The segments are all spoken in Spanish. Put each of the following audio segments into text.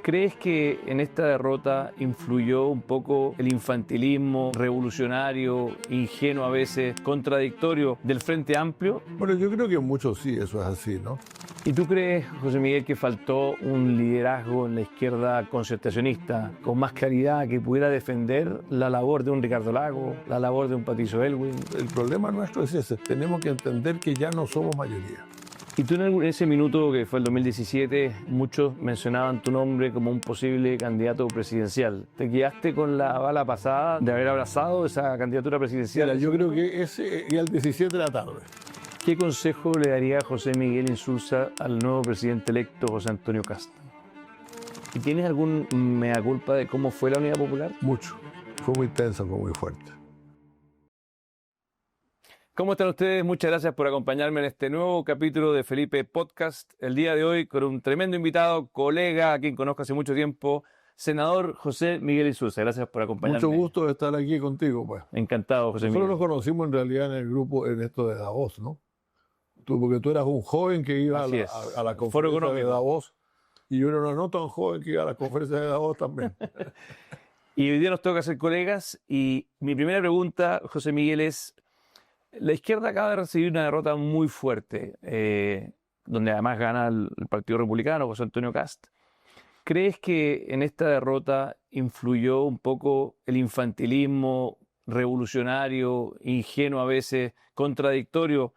¿Crees que en esta derrota influyó un poco el infantilismo revolucionario, ingenuo a veces, contradictorio del Frente Amplio? Bueno, yo creo que en muchos sí, eso es así, ¿no? ¿Y tú crees, José Miguel, que faltó un liderazgo en la izquierda concertacionista con más claridad que pudiera defender la labor de un Ricardo Lago, la labor de un Patricio Aylwin? El problema nuestro es ese, tenemos que entender que ya no somos mayoría. Y tú en ese minuto que fue el 2017, muchos mencionaban tu nombre como un posible candidato presidencial. ¿Te quedaste con la bala pasada de haber abrazado esa candidatura presidencial? Mira, yo creo que ese era el 17 de la tarde. ¿Qué consejo le daría José Miguel Insulza al nuevo presidente electo José Antonio Kast? ¿Y tienes algún mea culpa de cómo fue la Unidad Popular? Mucho. Fue muy tenso, fue muy fuerte. ¿Cómo están ustedes? Muchas gracias por acompañarme en este nuevo capítulo de Felipe Podcast. El día de hoy con un tremendo invitado, colega, a quien conozco hace mucho tiempo, senador José Miguel Insulza. Gracias por acompañarme. Mucho gusto de estar aquí contigo, pues. Encantado, José Nosotros Miguel. nos conocimos en realidad en el grupo, en esto de Davos, ¿no? Porque tú eras un joven que iba Así a la Foro conferencia de Económico. Davos y yo era no tan joven que iba a la conferencia de Davos también. Y hoy día nos toca ser colegas y mi primera pregunta, José Miguel, es: la izquierda acaba de recibir una derrota muy fuerte, donde además gana el Partido Republicano, José Antonio Kast. ¿Crees que en esta derrota influyó un poco el infantilismo revolucionario, ingenuo a veces, contradictorio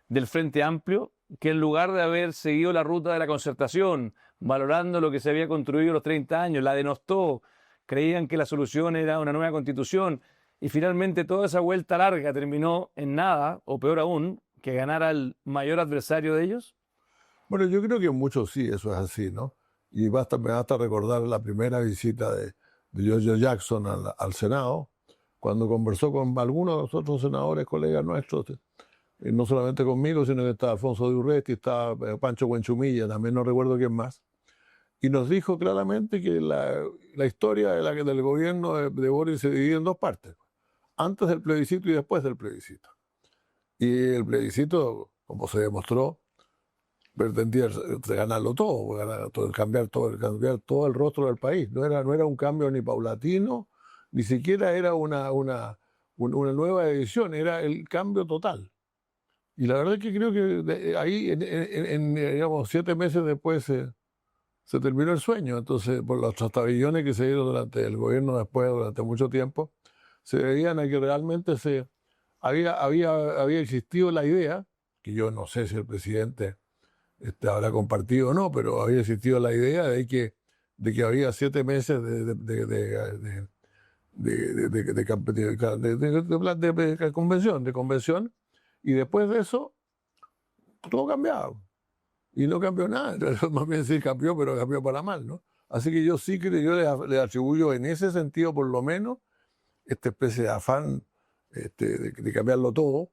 del Frente Amplio, que en lugar de haber seguido la ruta de la concertación, valorando lo que se había construido los 30 años, la denostó, creían que la solución era una nueva constitución, y finalmente toda esa vuelta larga terminó en nada, o peor aún, que ganara el mayor adversario de ellos? Bueno, yo creo que en muchos sí, eso es así, ¿no? Y me basta recordar la primera visita de George Jackson al Senado, cuando conversó con algunos de los otros senadores, colegas nuestros, no solamente conmigo, sino que estaba Alfonso de Urresti, estaba Pancho Buenchumilla, también no recuerdo quién más, y nos dijo claramente que la historia del gobierno de Boris se divide en dos partes, antes del plebiscito y después del plebiscito. Y el plebiscito, como se demostró, pretendía ganarlo todo, cambiar todo el rostro del país. No era un cambio ni paulatino, ni siquiera era una nueva edición, era el cambio total. Y la verdad es que creo que ahí, digamos, 7 meses después se terminó el sueño. Entonces, por los trastabillones que se dieron durante el gobierno después, durante mucho tiempo, se veían a que realmente había existido la idea, que yo no sé si el presidente habrá compartido o no, pero había existido la idea de que había 7 meses de convención, y después de eso todo cambiaba. Y no cambió nada, más bien sí cambió, pero cambió para mal, ¿no? Así que yo sí creo, yo le atribuyo en ese sentido, por lo menos, esta especie de afán de cambiarlo todo,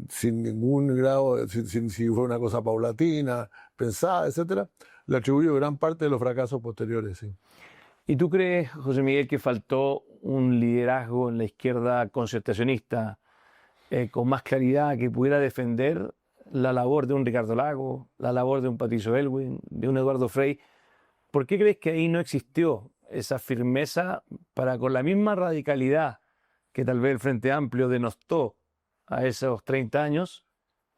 sin ningún grado, si fue una cosa paulatina, pensada, etcétera, le atribuyo gran parte de los fracasos posteriores, sí. ¿Y tú crees, José Miguel, que faltó un liderazgo en la izquierda concertacionista con más claridad que pudiera defender la labor de un Ricardo Lago, la labor de un Patricio Aylwin, de un Eduardo Frei? ¿Por qué crees que ahí no existió esa firmeza para, con la misma radicalidad que tal vez el Frente Amplio denostó a esos 30 años,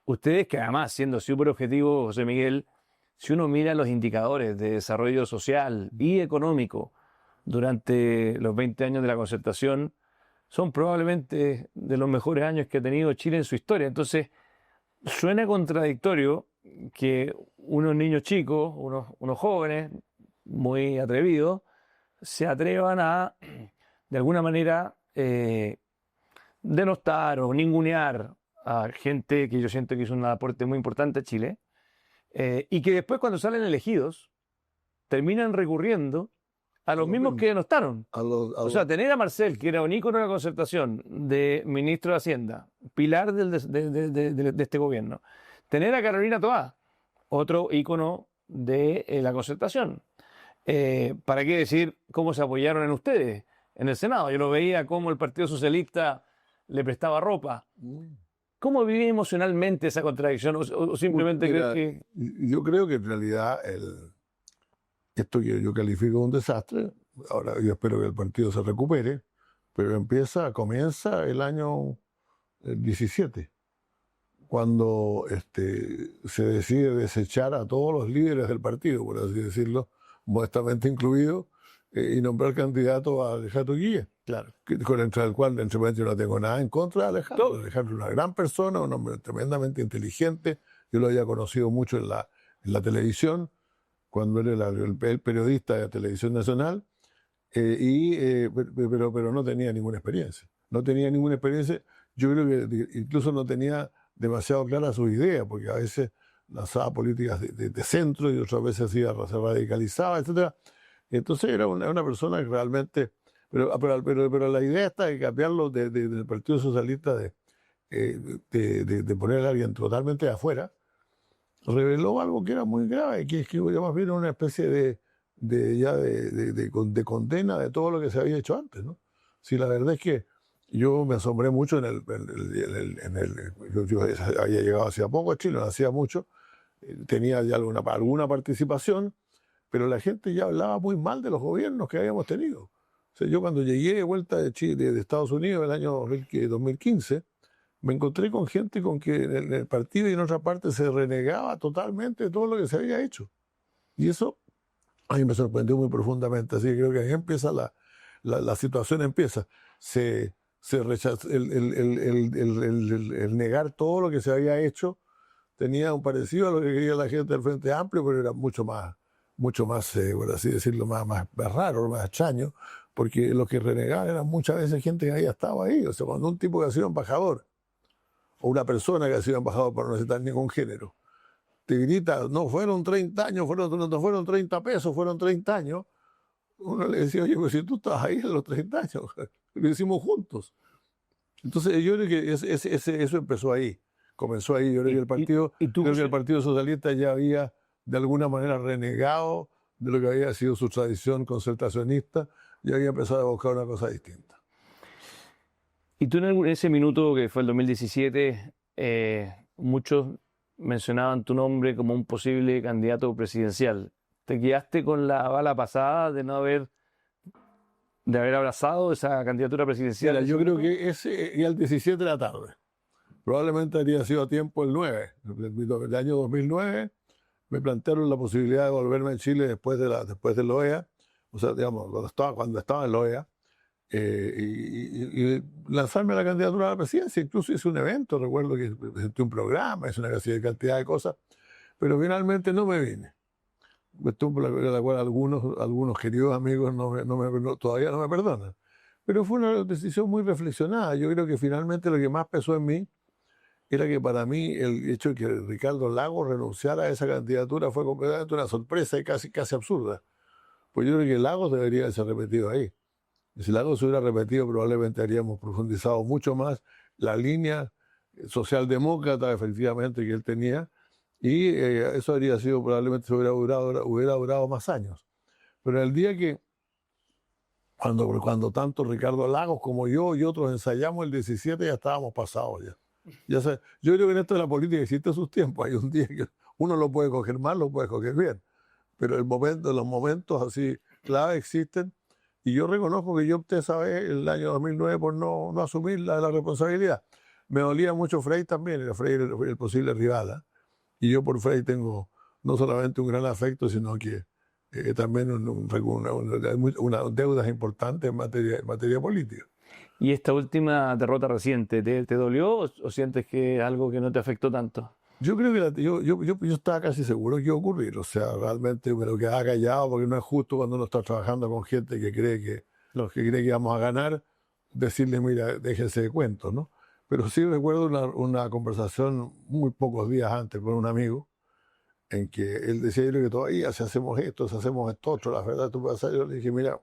ustedes, que además, siendo súper objetivo, José Miguel, si uno mira los indicadores de desarrollo social y económico durante los 20 años de la concertación, son probablemente de los mejores años que ha tenido Chile en su historia? Entonces, suena contradictorio que unos niños chicos, unos jóvenes muy atrevidos, se atrevan a, de alguna manera, denostar o ningunear a gente que yo siento que hizo un aporte muy importante a Chile, y que después, cuando salen elegidos, terminan recurriendo a los mismos que denostaron. O sea, tener a Marcel, que era un ícono de la concertación, de ministro de Hacienda, pilar de este gobierno. Tener a Carolina Toá, otro ícono de la concertación. ¿Para qué decir cómo se apoyaron en ustedes en el Senado? Yo lo veía cómo el Partido Socialista le prestaba ropa. ¿Cómo viví emocionalmente esa contradicción? ¿O simplemente Mira, crees que...? yo creo que en realidad esto que yo califico de un desastre. Ahora yo espero que el partido se recupere, pero comienza el año 17, cuando se decide desechar a todos los líderes del partido, por así decirlo, modestamente incluido, y nombrar candidato a Alejandro Guille. Claro. Contra el cual, entre yo no tengo nada en contra de Alejandro. Todo. Alejandro es una gran persona, un hombre tremendamente inteligente. Yo lo había conocido mucho en la televisión, cuando él era el periodista de la Televisión Nacional, pero no tenía ninguna experiencia. No tenía ninguna experiencia. Yo creo que incluso no tenía demasiado claras sus ideas, porque a veces lanzaba políticas de centro y otras veces se radicalizaba, etc. Entonces era una persona que realmente... Pero la idea está de cambiarlo del Partido Socialista, de poner a alguien totalmente de afuera, reveló algo que era muy grave, que es que más bien una especie de condena de todo lo que se había hecho antes, ¿no? Sí, la verdad es que yo me asombré mucho yo había llegado hacía poco a Chile, no hacía mucho, tenía ya alguna participación, pero la gente ya hablaba muy mal de los gobiernos que habíamos tenido. O sea, yo cuando llegué de vuelta de Chile, de Estados Unidos en el año 2015, me encontré con gente con que en el partido y en otra parte se renegaba totalmente de todo lo que se había hecho. Y eso a mí me sorprendió muy profundamente. Así que creo que ahí empieza la situación, empieza. Se rechaza el negar todo lo que se había hecho. Tenía un parecido a lo que quería la gente del Frente Amplio, pero era mucho más por así decirlo, más raro, más extraño, porque los que renegaban eran muchas veces gente que había estado ahí. O sea, cuando un tipo que ha sido embajador, o una persona que ha sido embajador por no necesitar ningún género, te grita, no fueron 30 años, no fueron 30 pesos, fueron 30 años, uno le decía, oye, pues si tú estabas ahí en los 30 años, lo hicimos juntos. Entonces yo creo que eso empezó ahí, comenzó ahí. Yo creo que el Partido Socialista ya había de alguna manera renegado de lo que había sido su tradición concertacionista y había empezado a buscar una cosa distinta. Y tú en ese minuto que fue el 2017, muchos mencionaban tu nombre como un posible candidato presidencial. ¿Te quedaste con la bala pasada de haber abrazado esa candidatura presidencial? Mira, yo creo que ese era el 17 de la tarde. Probablemente habría sido a tiempo el 9. El año 2009 me plantearon la posibilidad de volverme a Chile después de la OEA, o sea, digamos, cuando estaba en la OEA, y lanzarme a la candidatura a la presidencia. Incluso hice un evento, recuerdo que presenté un programa, hice una cantidad de cosas, pero finalmente no me vine. Por la cual algunos queridos amigos todavía no me perdonan. Pero fue una decisión muy reflexionada. Yo creo que finalmente lo que más pesó en mí era que para mí el hecho de que Ricardo Lagos renunciara a esa candidatura fue completamente una sorpresa y casi absurda. Pues yo creo que Lagos debería ser repetido ahí. Y si Lagos se hubiera repetido, probablemente habríamos profundizado mucho más la línea socialdemócrata, efectivamente, que él tenía, y eso habría sido, probablemente hubiera durado más años. Pero el día que, cuando tanto Ricardo Lagos como yo y otros ensayamos el 17, ya estábamos pasados ya. Yo creo que en esto de la política existe sus tiempos. Hay un día que uno lo puede coger mal, lo puede coger bien. Pero los momentos así clave existen. Y yo reconozco que yo opté esa vez, el año 2009, por no asumir la responsabilidad. Me dolía mucho Frei también, era Frei el posible rival, ¿eh? Y yo por Frei tengo no solamente un gran afecto, sino que también unas deudas importantes en materia política. ¿Y esta última derrota reciente, te dolió o sientes que es algo que no te afectó tanto? Yo creo que yo estaba casi seguro que iba a ocurrir. O sea, realmente me lo quedaba callado porque no es justo cuando uno está trabajando con gente que cree que íbamos a ganar, decirle, mira, déjese de cuentos, ¿no? Pero sí recuerdo una conversación muy pocos días antes con un amigo en que él decía, yo creo que todavía si hacemos esto otro, la verdad tú puedes hacer. Yo le dije, mira,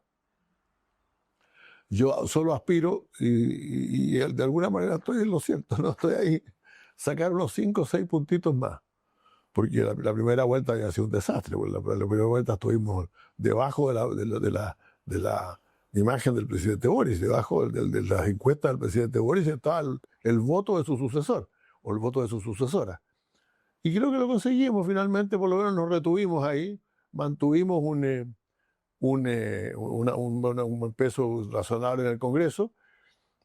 yo solo aspiro y de alguna manera estoy en lo cierto, no estoy ahí, sacar unos 5 o 6 puntitos más. Porque la primera vuelta había sido un desastre. La primera vuelta estuvimos debajo de la imagen del presidente Boris, debajo de las encuestas del presidente Boris estaba el voto de su sucesor o el voto de su sucesora. Y creo que lo conseguimos finalmente, por lo menos nos retuvimos ahí. mantuvimos un peso razonable en el Congreso,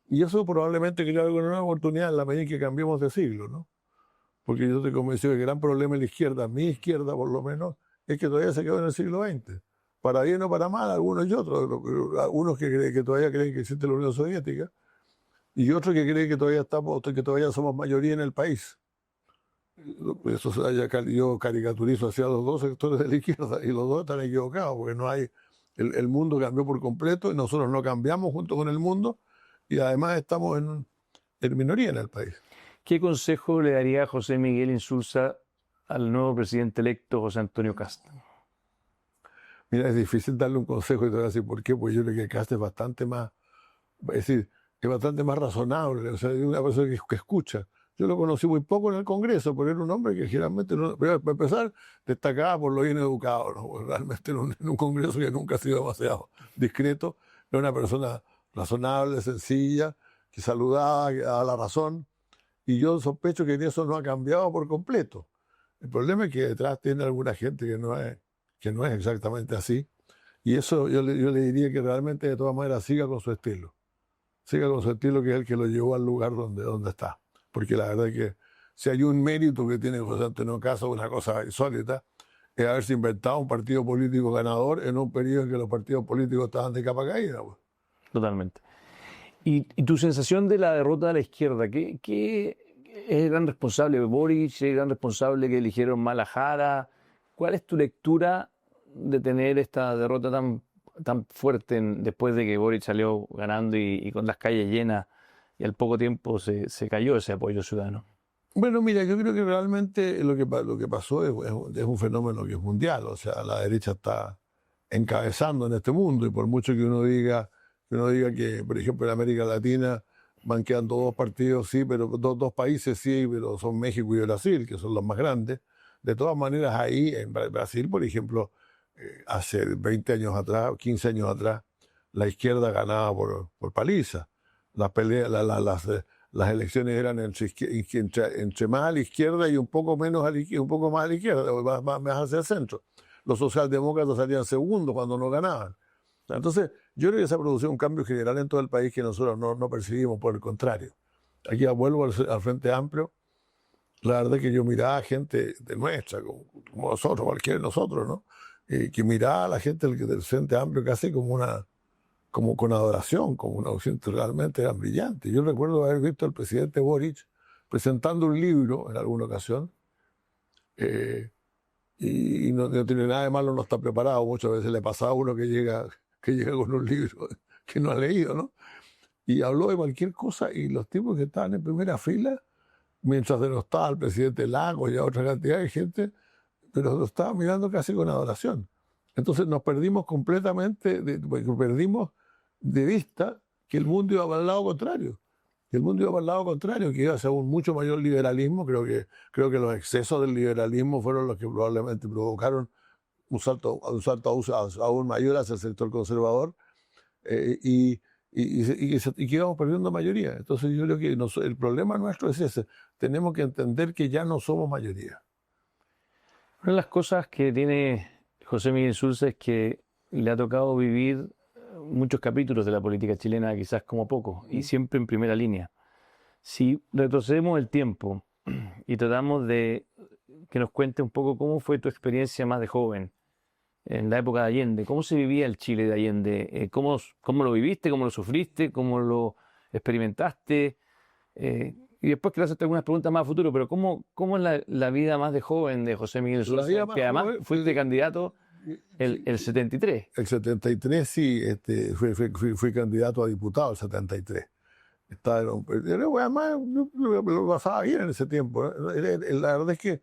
y eso probablemente creó alguna nueva oportunidad en la medida en que cambiemos de siglo, ¿no? Porque yo estoy convencido que el gran problema en la izquierda, mi izquierda por lo menos, es que todavía se quedó en el siglo XX. Para bien o para mal, algunos y otros. Algunos que todavía creen que existe la Unión Soviética y otros que creen que todavía somos mayoría en el país. Eso yo caricaturizo hacia los dos sectores de la izquierda y los dos están equivocados porque no hay. El mundo cambió por completo y nosotros no cambiamos junto con el mundo y además estamos en minoría en el país. ¿Qué consejo le daría a José Miguel Insulza al nuevo presidente electo José Antonio Kast? Mira, es difícil darle un consejo y te voy a decir por qué, porque yo creo que Kast es bastante más, es decir, es bastante más razonable, o sea, es una persona que escucha. Yo lo conocí muy poco en el Congreso, porque era un hombre que generalmente, pero para empezar, destacaba por lo bien educado, ¿no? Realmente en un Congreso que nunca ha sido demasiado discreto, era una persona razonable, sencilla, que saludaba, que daba la razón, y yo sospecho que eso no ha cambiado por completo. El problema es que detrás tiene alguna gente que no es exactamente así, y eso yo le diría que realmente de todas maneras siga con su estilo, que es el que lo llevó al lugar donde está. Porque la verdad es que si hay un mérito que tiene José Antonio Kast, una cosa insólita, es haberse inventado un partido político ganador en un periodo en que los partidos políticos estaban de capa caída. Pues. Totalmente. ¿Y tu sensación de la derrota de la izquierda? ¿Qué es el gran responsable? ¿Boric? ¿Es el gran responsable que eligieron mal a Jara? ¿Cuál es tu lectura de tener esta derrota tan fuerte después de que Boric salió ganando y con las calles llenas y al poco tiempo se cayó ese apoyo ciudadano? Bueno, mira, yo creo que realmente lo que pasó es un fenómeno que es mundial. O sea, la derecha está encabezando en este mundo y por mucho que uno diga que, por ejemplo, en América Latina van quedando dos partidos, sí, pero dos países, sí, pero son México y Brasil, que son los más grandes. De todas maneras, ahí en Brasil, por ejemplo, hace 20 años atrás, 15 años atrás, la izquierda ganaba por paliza. Las elecciones eran entre más a la izquierda y un poco más a la izquierda, o más hacia el centro. Los socialdemócratas salían segundos cuando no ganaban. Entonces, yo creo que se ha producido un cambio general en todo el país que nosotros no percibimos, por el contrario. Aquí vuelvo al Frente Amplio. La verdad es que yo miraba a gente de nuestra, como nosotros, cualquiera de nosotros, ¿no? Que miraba a la gente del Frente Amplio casi como con adoración, como una opción realmente eran brillantes. Yo recuerdo haber visto al presidente Boric presentando un libro en alguna ocasión, y no tiene nada de malo, no está preparado. Muchas veces le pasa a uno que llega con un libro que no ha leído, ¿no? Y habló de cualquier cosa y los tipos que estaban en primera fila, mientras denostaba al presidente Lagos y a otra cantidad de gente, pero lo estaban mirando casi con adoración. Entonces nos perdimos completamente, perdimos de vista que el mundo iba para el lado contrario. Que iba hacia un mucho mayor liberalismo. Creo que los excesos del liberalismo fueron los que probablemente provocaron un salto aún mayor hacia el sector conservador, y que íbamos perdiendo mayoría. Entonces yo creo que el problema nuestro es ese. Tenemos que entender que ya no somos mayoría. Una de las cosas que tiene José Miguel Insulza es que le ha tocado vivir muchos capítulos de la política chilena, quizás como pocos, y siempre en primera línea. Si retrocedemos el tiempo y tratamos de que nos cuente un poco cómo fue tu experiencia más de joven en la época de Allende, cómo se vivía el Chile de Allende, cómo lo viviste, cómo lo sufriste, cómo lo experimentaste, y después quiero hacerte algunas preguntas más a futuro, pero ¿cómo es la vida más de joven de José Miguel Insulza? Que además fuiste candidato el 73. El 73, sí, fui candidato a diputado el 73. Además, yo lo pasaba bien en ese tiempo. La verdad es que,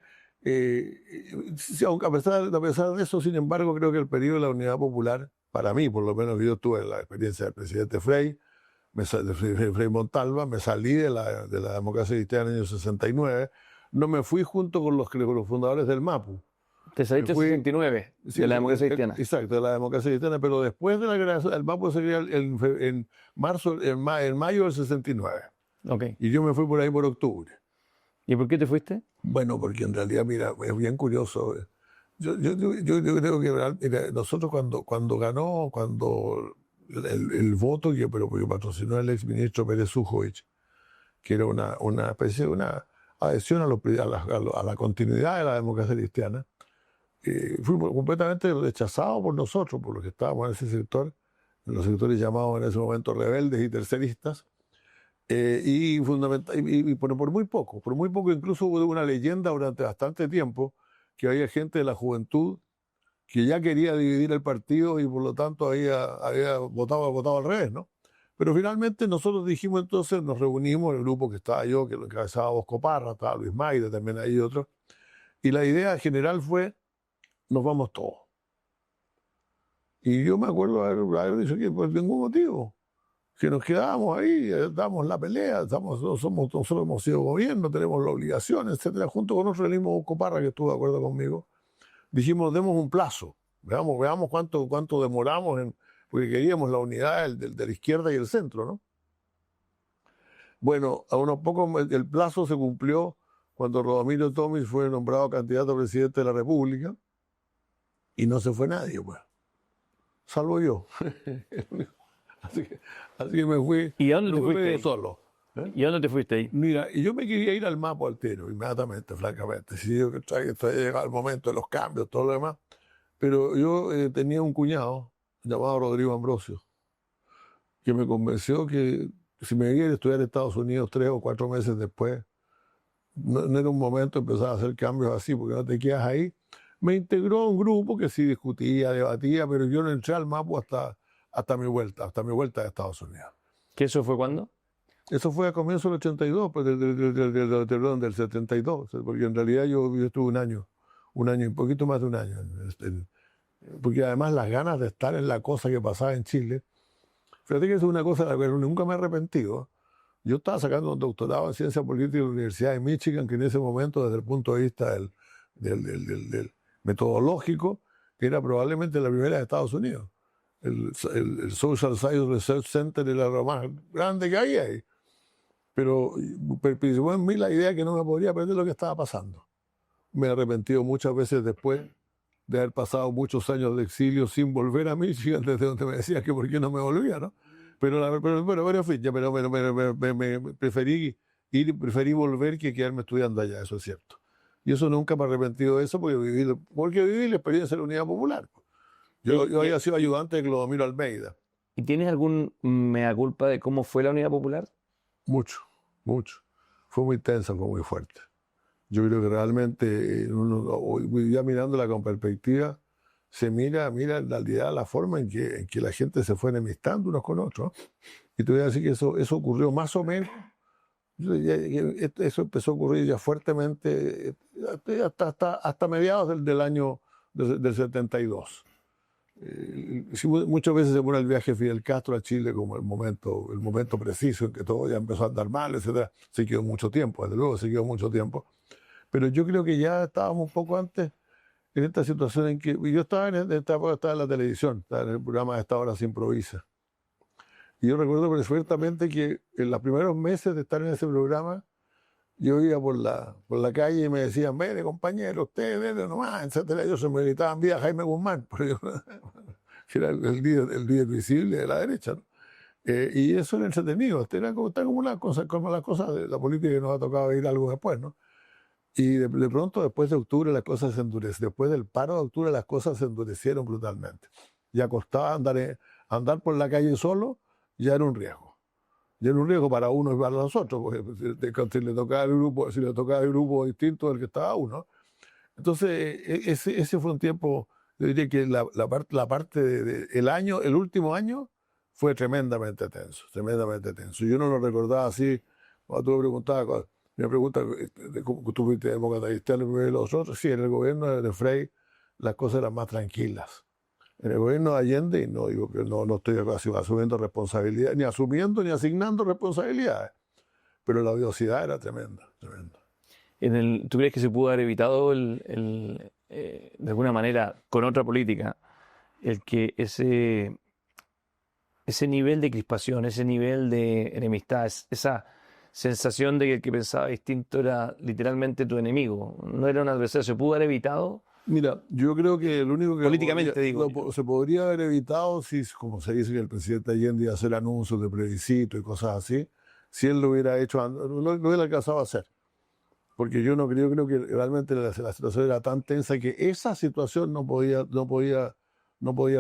aunque a pesar de eso, sin embargo, creo que el periodo de la Unidad Popular, para mí, por lo menos yo tuve la experiencia del presidente Frei Montalva, me salí de la democracia cristiana en el año 69, no me fui junto con los fundadores del MAPU. Te saliste en 69, sí, de la democracia cristiana. Exacto, de la democracia cristiana, pero después de la creación, el MAPU se creó en mayo del 69. Okay. Y yo me fui por ahí por octubre. ¿Y por qué te fuiste? Bueno, porque en realidad, mira, es bien curioso. Yo creo que mira, nosotros cuando ganó, el voto que patrocinó el exministro Pérez Zújovic, que era una especie de una adhesión a la continuidad de la democracia cristiana, fue completamente rechazado por nosotros, por los que estábamos en ese sector, en los sectores llamados en ese momento rebeldes y terceristas, y por muy poco, incluso hubo una leyenda durante bastante tiempo que había gente de la juventud que ya quería dividir el partido y por lo tanto había votado al revés, ¿no? Pero finalmente nosotros dijimos entonces, nos reunimos, el grupo que estaba yo, que lo encabezaba Bosco Parra, estaba Luis Maide, también ahí otros, y la idea general fue, nos vamos todos. Y yo me acuerdo haber dicho que por ningún motivo, que nos quedábamos ahí, damos la pelea, nosotros hemos sido gobierno, tenemos la obligación, etcétera. Junto con otro, el mismo Bosco Parra, que estuvo de acuerdo conmigo, dijimos, demos un plazo, veamos cuánto demoramos, porque queríamos la unidad de la izquierda y el centro, ¿no? Bueno, a unos pocos, el plazo se cumplió cuando Rodomiro Tomic fue nombrado candidato a presidente de la República y no se fue nadie, pues, salvo yo. así que me fui. ¿Y a dónde te fuiste ahí? Solo. ¿Y a dónde te fuiste ahí? Mira, y yo me quería ir al Mapo altero, inmediatamente, francamente. Si yo que había llegado el momento de los cambios, todo lo demás. Pero yo tenía un cuñado llamado Rodrigo Ambrosio, que me convenció que si me iba a estudiar en Estados Unidos 3 o 4 meses después, no era un momento de empezar a hacer cambios así, porque no te quedas ahí. Me integró a un grupo que sí discutía, debatía, pero yo no entré al Mapo hasta mi vuelta de Estados Unidos. ¿Qué eso fue cuándo? Eso fue a comienzos del 82, pues perdón, del 72, porque en realidad yo estuve un año y un poquito más de un año. Porque además las ganas de estar en la cosa que pasaba en Chile, fíjate que es una cosa de la que nunca me he arrepentido. Yo estaba sacando un doctorado en ciencia política en la Universidad de Michigan, que en ese momento, desde el punto de vista del metodológico, era probablegmente la primera de Estados Unidos. El Social Science Research Center era lo más grande que había ahí. Pero participó en mí la idea que no me podría perder lo que estaba pasando. Me he arrepentido muchas veces después de haber pasado muchos años de exilio sin volver a Michigan, desde donde me decían que por qué no me volvía, ¿no? Pero en fin, preferí volver que quedarme estudiando allá, eso es cierto. Y eso nunca me he arrepentido de eso, porque viví la experiencia de la Unidad Popular. Yo había sido ayudante de Clodomiro Almeida. ¿Y tienes algún mea culpa de cómo fue la Unidad Popular? Mucho. Fue muy tensa, fue muy fuerte. Yo creo que realmente, ya mirándola con perspectiva, se mira en realidad la forma en que la gente se fue enemistando unos con otros. Y te voy a decir que eso ocurrió más o menos, eso empezó a ocurrir ya fuertemente hasta mediados del año del 72. Muchas veces se pone el viaje de Fidel Castro a Chile como el momento preciso en que todo ya empezó a andar mal, etc. Se quedó mucho tiempo, desde luego se quedó mucho tiempo. Pero yo creo que ya estábamos un poco antes en esta situación en que yo estaba en esta época, estaba en la televisión, estaba en el programa de Esta Hora Se Improvisa. Y yo recuerdo perfectamente que en los primeros meses de estar en ese programa, yo iba por la calle y me decían, vete compañero, usted, vete nomás, etcétera. Ellos se me gritaban, vida Jaime Guzmán, que era el líder visible de la derecha, ¿no? Y eso era entretenido, era como las cosas de la política que nos ha tocado ir algo después, ¿no? Y de pronto, después de octubre, las cosas se endurecieron. Después del paro de octubre, las cosas se endurecieron brutalmente. Ya costaba andar por la calle solo, ya era un riesgo. Ya era un riesgo para uno y para los otros, porque si le tocaba el grupo distinto del que estaba uno. Entonces, ese fue un tiempo, yo diría que la parte del año, el último año, fue tremendamente tenso. Yo no lo recordaba así, cuando tú me preguntabas, me pregunta cómo tú fuiste demócrata cristiano y los otros. Sí, en el gobierno de Frei las cosas eran más tranquilas. En el gobierno de Allende, y no digo que no estoy asumiendo responsabilidades, ni asumiendo ni asignando responsabilidades, pero la odiosidad era tremenda. ¿Tú crees que se pudo haber evitado de alguna manera, con otra política, el que ese nivel de crispación, ese nivel de enemistad, esa sensación de que el que pensaba distinto era literalmente tu enemigo, no era un adversario, se pudo haber evitado Mira, yo creo que lo único que Políticamente, digo. se podría haber evitado si, como se dice que el presidente Allende iba a hacer anuncios de plebiscito y cosas así, si él lo hubiera hecho, lo hubiera alcanzado a hacer. Porque yo creo que realmente la situación era tan tensa que esa situación no podía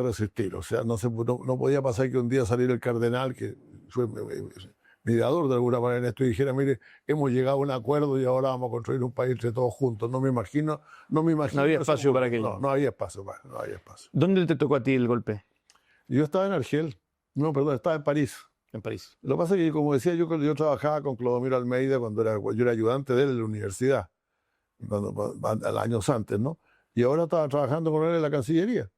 resistir. O sea, no podía pasar que un día saliera el cardenal, que fue mediador de alguna manera en esto, y dijera, mire, hemos llegado a un acuerdo y ahora vamos a construir un país entre todos juntos. No me imagino. No había espacio para aquello. No había espacio. ¿Dónde te tocó a ti el golpe? Yo estaba en Argel. No, perdón, estaba en París. En París. Lo que pasa es que, como decía yo, cuando yo trabajaba con Clodomiro Almeida, yo era ayudante de él en la universidad, años antes, ¿no? Y ahora estaba trabajando con él en la Cancillería.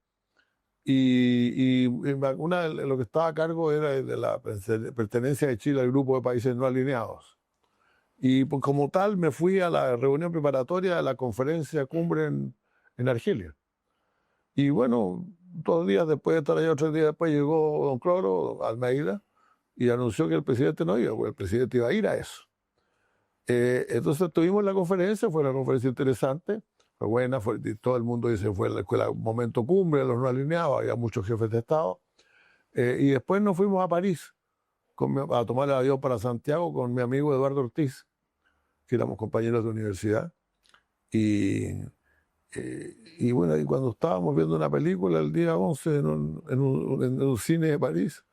Y lo que estaba a cargo era de la pertenencia de Chile al grupo de países no alineados. Y pues, como tal, me fui a la reunión preparatoria de la conferencia cumbre en Argelia. Y bueno, 2 días después de estar allá, 3 días después, llegó don Cloro Almeida y anunció que el presidente no iba, porque el presidente iba a ir a eso. Entonces tuvimos la conferencia, fue una conferencia interesante, fue buena, todo el mundo dice fue el momento cumbre de los no alineados, había muchos jefes de Estado. Y después nos fuimos a París a tomar el avión para Santiago con mi amigo Eduardo Ortiz, que éramos compañeros de universidad. Y bueno, y cuando estábamos viendo una película el día 11 en un cine de París,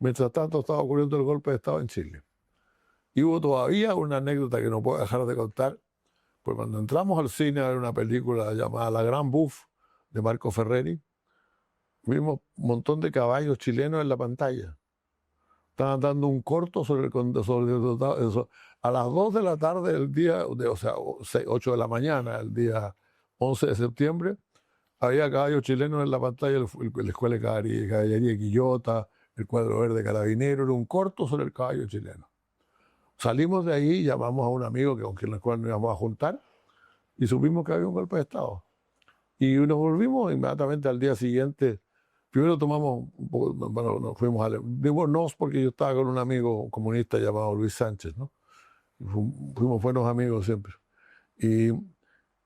mientras tanto estaba ocurriendo el golpe de Estado en Chile. Y hubo todavía una anécdota que no puedo dejar de contar, porque cuando entramos al cine a ver una película llamada La Gran Buff de Marco Ferreri, vimos un montón de caballos chilenos en la pantalla. Estaban dando un corto sobre a las 2 de la tarde del día, o sea, 8 de la mañana, el día 11 de septiembre, había caballos chilenos en la pantalla, la Escuela de Caballería de Quillota, el Cuadro Verde Carabinero, era un corto sobre el caballo chileno. Salimos de ahí, llamamos a un amigo con el cual nos íbamos a juntar y supimos que había un golpe de Estado. Y nos volvimos inmediatamente al día siguiente. Primero tomamos un poco, bueno, nos fuimos digo nos porque yo estaba con un amigo comunista llamado Luis Sánchez, ¿no? Fuimos buenos amigos siempre. Y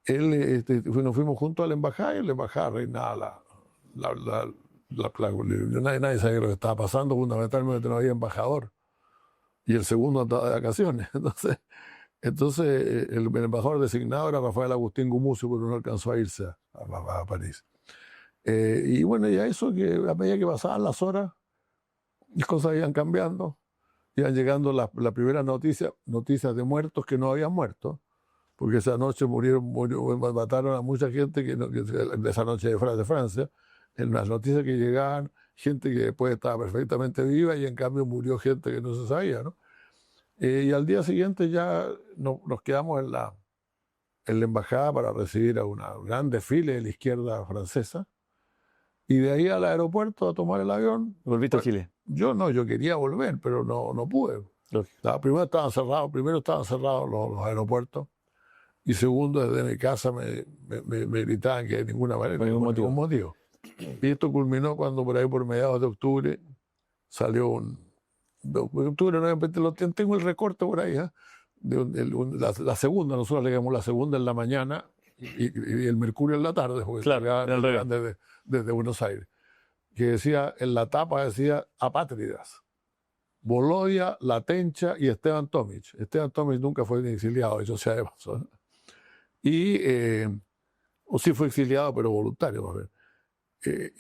nos fuimos juntos a la embajada y en la embajada reinaba nadie sabía lo que estaba pasando, fundamentalmente no había embajador. Y el segundo andaba de vacaciones. Entonces el embajador designado era Rafael Agustín Gumucio, pero no alcanzó a irse a París. Y bueno, ya eso, que a medida que pasaban las horas, las cosas iban cambiando, iban llegando las primeras noticias de muertos que no habían muerto, porque esa noche mataron a mucha gente de esa noche de Francia, en las noticias que llegaban, gente que después estaba perfectamente viva y en cambio murió gente que no se sabía, ¿no? Y al día siguiente ya nos quedamos en la embajada para recibir a un gran desfile de la izquierda francesa. Y de ahí al aeropuerto a tomar el avión. ¿Volviste a Chile? Yo quería volver, pero no pude. Primero estaban cerrados los aeropuertos. Y segundo, desde mi casa me gritaban que de ninguna manera, por ningún motivo. Y esto culminó cuando por ahí, por mediados de octubre, salió tengo el recorte por ahí, ¿eh? La segunda, nosotros le llamamos la segunda en la mañana y el Mercurio en la tarde, porque claro, desde Buenos Aires, que decía, en la tapa decía apátridas, Bolodia, La Tencha y Esteban Tomic. Esteban Tomic nunca fue exiliado, eso sea de paso, ¿no? O sí fue exiliado, pero voluntario, más bien.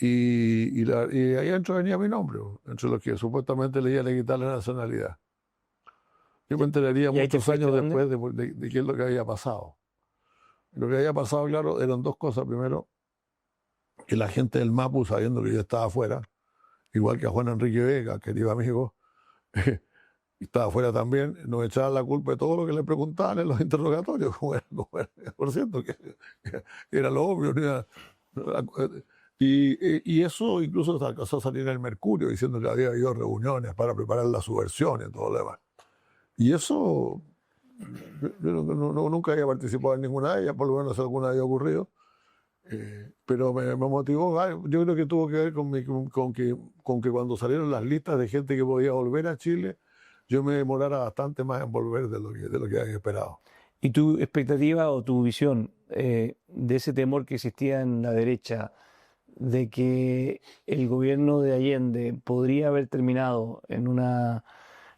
Y ahí adentro venía mi nombre, entre los que supuestamente le iban a quitar la nacionalidad. Yo me enteraría muchos años después de qué es lo que había pasado. Lo que había pasado, claro, eran dos cosas. Primero, que la gente del MAPU, sabiendo que yo estaba afuera, igual que a Juan Enrique Vega, querido amigo, estaba afuera también, nos echaban la culpa de todo lo que le preguntaban en los interrogatorios, por cierto, que era lo obvio. Y eso incluso alcanzó a salir en el Mercurio, diciendo que había habido reuniones para preparar la subversión y todo lo demás. Y eso, yo nunca había participado en ninguna de ellas, por lo menos alguna había ocurrido, pero me motivó. Yo creo que tuvo que ver con que cuando salieron las listas de gente que podía volver a Chile, yo me demorara bastante más en volver de lo que había esperado. ¿Y tu expectativa o tu visión de ese temor que existía en la derecha de que el gobierno de Allende podría haber terminado en una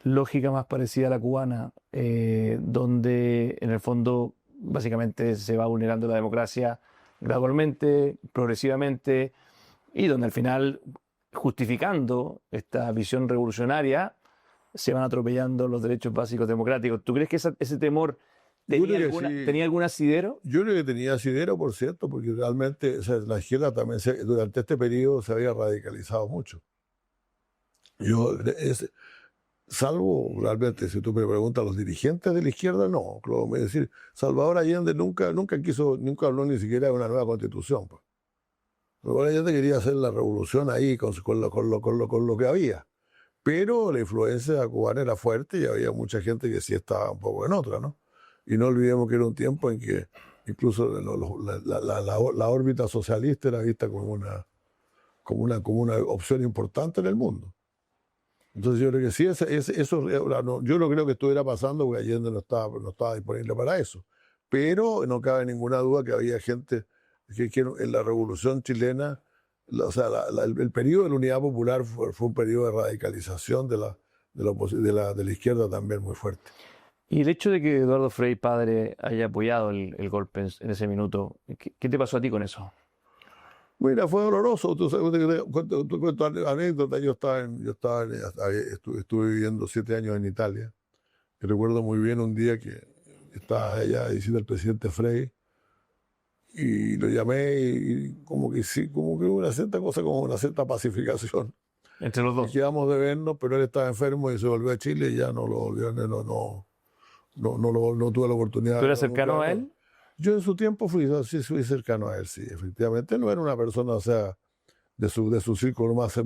lógica más parecida a la cubana, donde en el fondo básicamente se va vulnerando la democracia gradualmente, progresivamente, y donde al final, justificando esta visión revolucionaria, se van atropellando los derechos básicos democráticos? ¿Tú crees que ese temor Yo creo que sí. tenía algún asidero? Yo creo que tenía asidero, por cierto, porque realmente, o sea, la izquierda también durante este periodo se había radicalizado mucho. Yo, salvo realmente, si tú me preguntas, los dirigentes de la izquierda, no. Es decir, Salvador Allende nunca habló ni siquiera de una nueva constitución, pues. Salvador Allende quería hacer la revolución ahí con lo que había. Pero la influencia cubana era fuerte y había mucha gente que sí estaba un poco en otra, ¿no? Y no olvidemos que era un tiempo en que incluso la órbita socialista era vista como una opción importante en el mundo. Entonces yo creo que sí, yo no creo que estuviera pasando porque Allende no estaba disponible para eso. Pero no cabe ninguna duda que había gente que en la Revolución Chilena, o sea, el periodo de la Unidad Popular fue un periodo de radicalización de la izquierda también muy fuerte. Y el hecho de que Eduardo Frei padre haya apoyado el golpe en ese minuto, ¿qué te pasó a ti con eso? Mira, fue doloroso. Tú sabes, te cuento anécdota. Estuve viviendo 7 años en Italia. Y recuerdo muy bien un día que estaba allá diciendo el presidente Frei y lo llamé y como que sí, como que hubo una cierta cosa, como una cierta pacificación. Entre los dos. Y quedamos de vernos, pero él estaba enfermo y se volvió a Chile y ya no lo volvió, no tuve la oportunidad. ¿Tú eras cercano a él? Yo en su tiempo fui cercano a él, sí, efectivamente. Él no era una persona, o sea, de su círculo más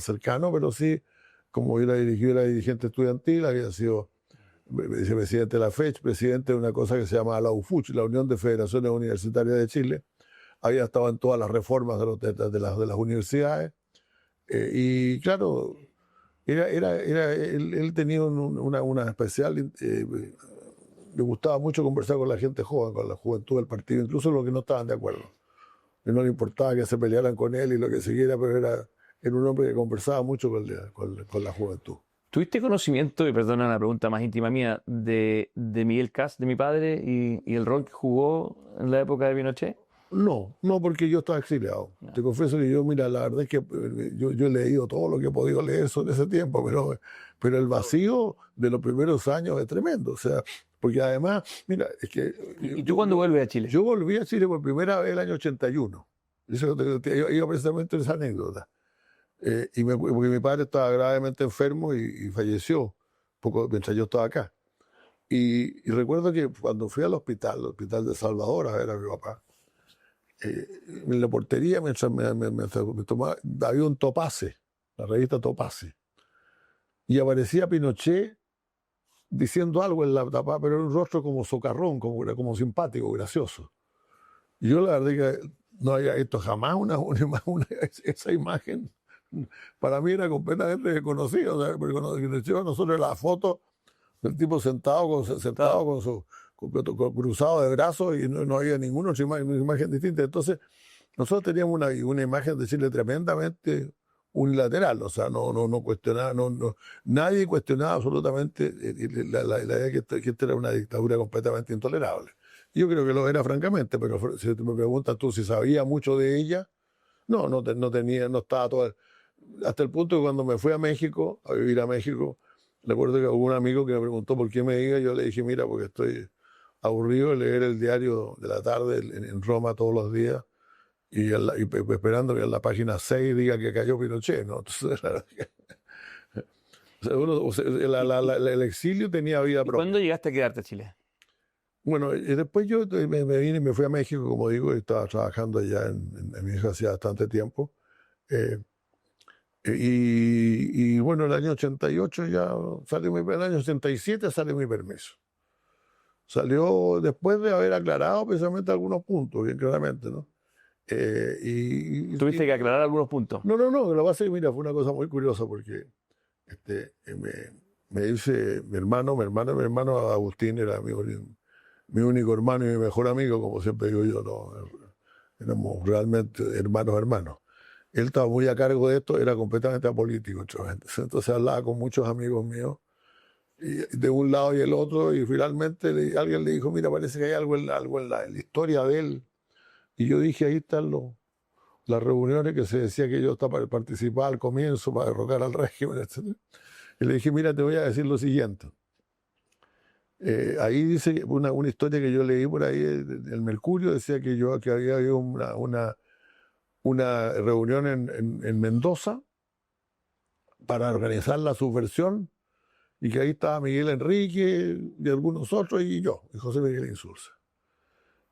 cercano, pero sí, como yo era dirigente estudiantil, había sido vicepresidente de la FECH, presidente de una cosa que se llama la UFUCH, la Unión de Federaciones Universitarias de Chile. Había estado en todas las reformas de las universidades. Y claro, él tenía una especial... le gustaba mucho conversar con la gente joven, con la juventud del partido, incluso los que no estaban de acuerdo. Y no le importaba que se pelearan con él y lo que siguiera, pero era un hombre que conversaba mucho con la juventud. ¿Tuviste conocimiento, y perdona la pregunta más íntima mía, de Miguel Kast, de mi padre, y el rol que jugó en la época de Pinochet? No, porque yo estaba exiliado. No. Te confieso que yo, mira, la verdad es que yo he leído todo lo que he podido leer sobre ese tiempo, pero el vacío de los primeros años es tremendo. O sea, porque además, mira, es que... ¿Y tú cuándo vuelves a Chile? Yo volví a Chile por primera vez el año 81. Eso iba precisamente en esa anécdota. Porque mi padre estaba gravemente enfermo y falleció mientras yo estaba acá. Y recuerdo que cuando fui al hospital de Salvador a ver a mi papá, en la portería, mientras me tomaba, había un Topace, la revista Topace, y aparecía Pinochet diciendo algo en la tapa, pero era un rostro como socarrón, como simpático, gracioso. Y yo la verdad que no había visto jamás esa imagen. Para mí era completamente desconocida. O sea, porque nosotros la foto del tipo sentado con su cruzado de brazos y no había ninguna imagen distinta. Entonces, nosotros teníamos una imagen de Chile tremendamente unilateral, o sea, no cuestionaba, nadie cuestionaba absolutamente la idea de que esta era una dictadura completamente intolerable. Yo creo que lo era francamente, pero si me preguntas tú si sabía mucho de ella, no estaba todo. Hasta el punto que cuando me fui a México, a vivir a México, recuerdo que hubo un amigo que me preguntó por qué me iba, yo le dije, mira, porque estoy aburrido de leer el diario de la tarde en Roma todos los días, y esperando que en la página 6 diga que cayó Pinochet, ¿no? Entonces, el exilio tenía vida propia. ¿Cuándo llegaste a quedarte a Chile? Bueno, y después yo me vine y me fui a México, como digo, y estaba trabajando allá en México hacía bastante tiempo. Y bueno, el año 88 ya salió el año 87 salió mi permiso. Salió después de haber aclarado precisamente algunos puntos, bien claramente, ¿no? ¿Tuviste que aclarar algunos puntos? No, lo base, mira, fue una cosa muy curiosa porque me dice mi hermano Agustín era amigo mi único hermano y mi mejor amigo, como siempre digo yo, ¿no? Éramos realmente hermanos. Él estaba muy a cargo de esto, era completamente apolítico. Entonces hablaba con muchos amigos míos, y de un lado y el otro, y finalmente alguien le dijo, mira, parece que hay algo en la historia de él. Y yo dije, ahí están las reuniones que se decía que yo participaba al comienzo para derrocar al régimen, etc. Y le dije, mira, te voy a decir lo siguiente. Ahí dice una historia que yo leí por ahí, el Mercurio decía que había habido una reunión en Mendoza para organizar la subversión y que ahí estaba Miguel Enrique y algunos otros y yo, y José Miguel Insulza.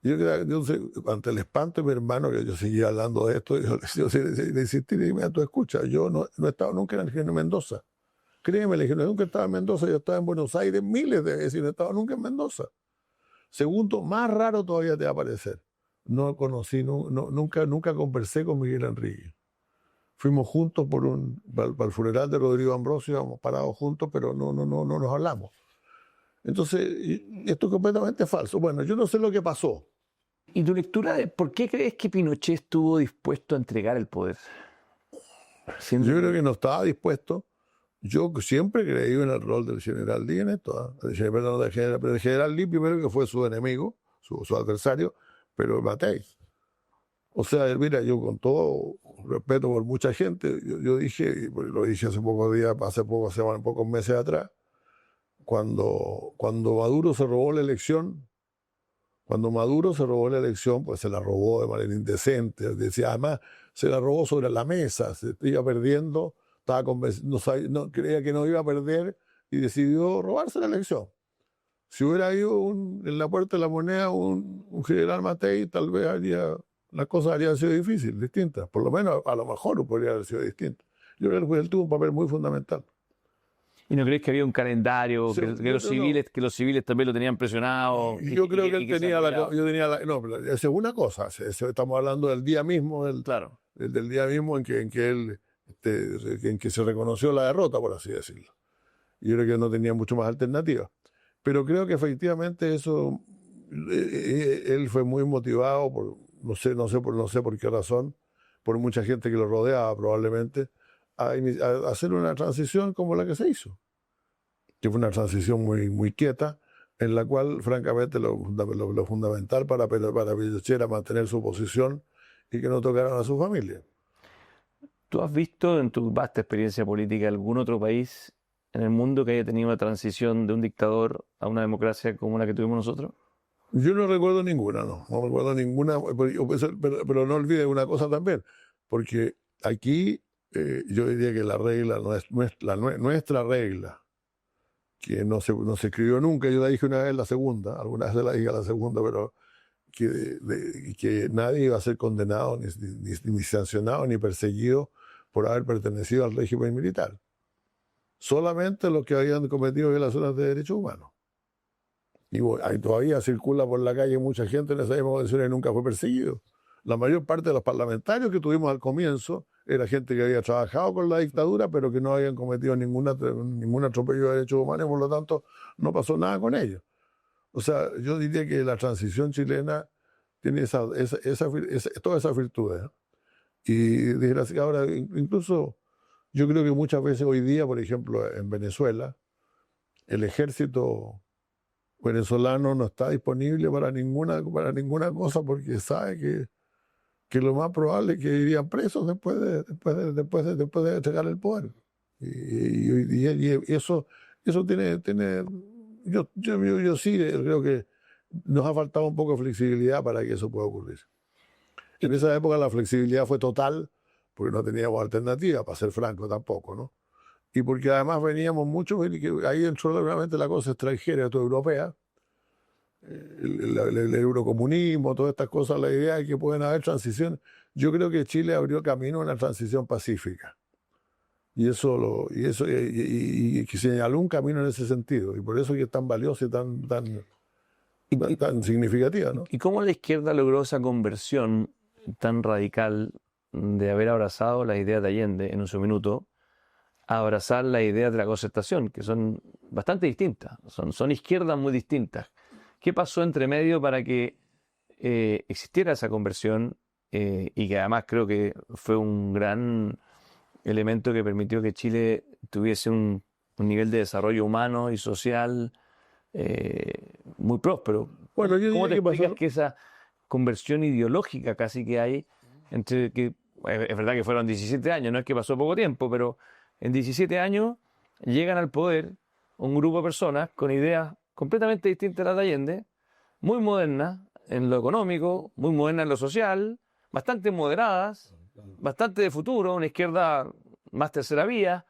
Y entonces, ante el espanto de mi hermano, que yo seguía hablando de esto, yo le insistí, le dije, mira, tú escucha, yo no he estado nunca en Mendoza. Créeme, le dije, no, nunca estaba en Mendoza, yo estaba en Buenos Aires miles de veces y no he estado nunca en Mendoza. Segundo, más raro todavía te va a parecer. No conocí, nunca conversé con Miguel Enrique. Fuimos juntos para el funeral de Rodrigo Ambrosio, íbamos parados juntos, pero no nos hablamos. Entonces, esto es completamente falso. Bueno, yo no sé lo que pasó. ¿Y tu lectura de por qué crees que Pinochet estuvo dispuesto a entregar el poder? Yo creo que no estaba dispuesto. Yo siempre creí en el rol del general Lee en esto. Pero el general Lee primero que fue su enemigo, su adversario, pero Matei. O sea, mira, yo con todo respeto por mucha gente, yo dije, y lo dije hace pocos días, hace pocos meses atrás, cuando Maduro se robó la elección, pues se la robó de manera indecente. Decía, además, se la robó sobre la mesa, se iba perdiendo, estaba convencido, creía que no iba a perder y decidió robarse la elección. Si hubiera ido en la Puerta de la Moneda un general Matei, tal vez las cosas habrían sido difíciles, distintas. Por lo menos, a lo mejor podría haber sido distinto. Yo creo que él tuvo un papel muy fundamental. ¿Y no crees que había un calendario, Sí, que los civiles también lo tenían presionado? Yo creo que él tenía no, pero esa es una cosa. Estamos hablando del día mismo, Claro. del día mismo en que él, en que se reconoció la derrota, por así decirlo. Yo creo que no tenía mucho más alternativa. Pero creo que efectivamente eso, él fue muy motivado por, no sé por qué razón, por mucha gente que lo rodeaba probablemente, a hacer una transición como la que se hizo, que fue una transición muy quieta, en la cual, francamente, lo fundamental para Pinochet era mantener su posición y que no tocaran a su familia. ¿Tú has visto en tu vasta experiencia política algún otro país en el mundo que haya tenido una transición de un dictador a una democracia como la que tuvimos nosotros? Yo no recuerdo ninguna, no recuerdo ninguna, pero no olvides una cosa también, porque aquí yo diría que la regla no es nuestra regla, que no se escribió nunca. Yo la dije una vez la segunda, alguna vez la dije la segunda, pero que nadie iba a ser condenado, ni sancionado, ni perseguido por haber pertenecido al régimen militar. Solamente los que habían cometido violaciones de derechos humanos. Y ahí todavía circula por la calle mucha gente en esa misma condición y nunca fue perseguido. La mayor parte de los parlamentarios que tuvimos al comienzo era gente que había trabajado con la dictadura, pero que no habían cometido ningún atropello de derechos humanos y por lo tanto no pasó nada con ellos. O sea, yo diría que la transición chilena tiene todas esas virtudes, ¿no? Y ahora, incluso yo creo que muchas veces hoy día, por ejemplo, en Venezuela, el ejército venezolano no está disponible para ninguna cosa porque sabe que lo más probable es que irían presos después de entregar el poder. Y eso tiene yo sí creo que nos ha faltado un poco de flexibilidad para que eso pueda ocurrir. En esa época la flexibilidad fue total porque no teníamos alternativa, para ser franco tampoco, ¿no? Y porque además veníamos mucho, ahí entró realmente la cosa extranjera, europea, el eurocomunismo, todas estas cosas, la idea de que pueden haber transiciones. Yo creo que Chile abrió camino a una transición pacífica. Y que señaló un camino en ese sentido. Y por eso que es tan valioso y tan significativa, ¿no? ¿Y cómo la izquierda logró esa conversión tan radical de haber abrazado las ideas de Allende en su minuto a abrazar las ideas de la concertación, que son bastante distintas, son izquierdas muy distintas? ¿Qué pasó entre medio para que existiera esa conversión y que además creo que fue un gran elemento que permitió que Chile tuviese un nivel de desarrollo humano y social muy próspero? Bueno, yo ¿Cómo diría te que explicas pasó. que esa conversión ideológica casi que hay entre que, es verdad que fueron 17 años, no es que pasó poco tiempo, pero en 17 años llegan al poder un grupo de personas con ideas completamente distintas a las de Allende, muy modernas en lo económico, muy modernas en lo social, bastante moderadas, bastante de futuro, una izquierda más tercera vía?